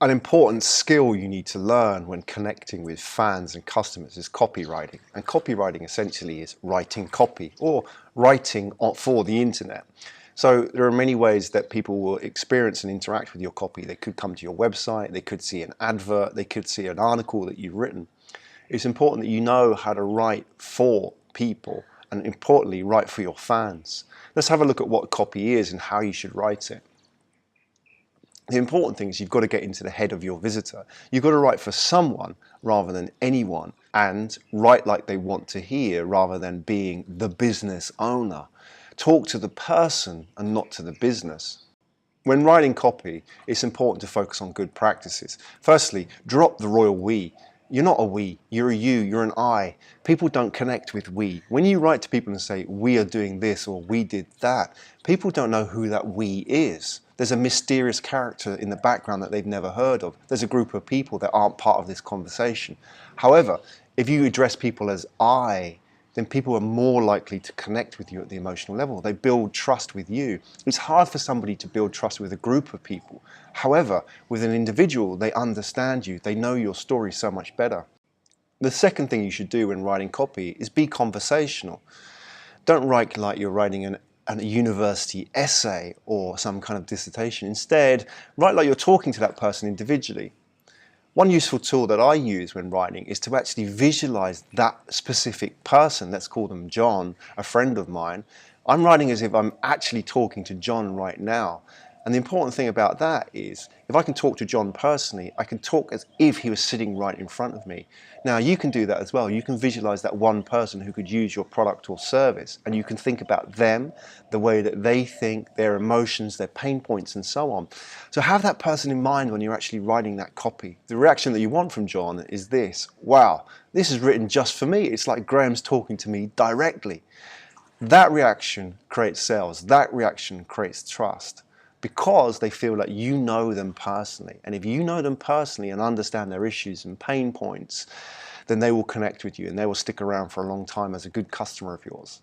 An important skill you need to learn when connecting with fans and customers is copywriting. And copywriting essentially is writing copy or writing for the internet. So there are many ways that people will experience and interact with your copy. They could come to your website, they could see an advert, they could see an article that you've written. It's important that you know how to write for people and, importantly, write for your fans. Let's have a look at what copy is and how you should write it. The important thing is you've got to get into the head of your visitor. You've got to write for someone rather than anyone, and write like they want to hear rather than being the business owner. Talk to the person and not to the business. When writing copy, it's important to focus on good practices. Firstly, drop the royal we. You're not a we, you're a you, you're an I. People don't connect with we. When you write to people and say, we are doing this or we did that, people don't know who that we is. There's a mysterious character in the background that they've never heard of. There's a group of people that aren't part of this conversation. However, if you address people as I, then people are more likely to connect with you at the emotional level. They build trust with you. It's hard for somebody to build trust with a group of people. However, with an individual, they understand you. They know your story so much better. The second thing you should do when writing copy is be conversational. Don't write like you're writing a university essay or some kind of dissertation. Instead, write like you're talking to that person individually. One useful tool that I use when writing is to actually visualize that specific person. Let's call them John, a friend of mine. I'm writing as if I'm actually talking to John right now. And the important thing about that is, if I can talk to John personally, I can talk as if he was sitting right in front of me. Now, you can do that as well. You can visualize that one person who could use your product or service, and you can think about them, the way that they think, their emotions, their pain points, and so on. So have that person in mind when you're actually writing that copy. The reaction that you want from John is this: wow, this is written just for me. It's like Graham's talking to me directly. That reaction creates sales. That reaction creates trust, because they feel like you know them personally. And if you know them personally and understand their issues and pain points, then they will connect with you and they will stick around for a long time as a good customer of yours.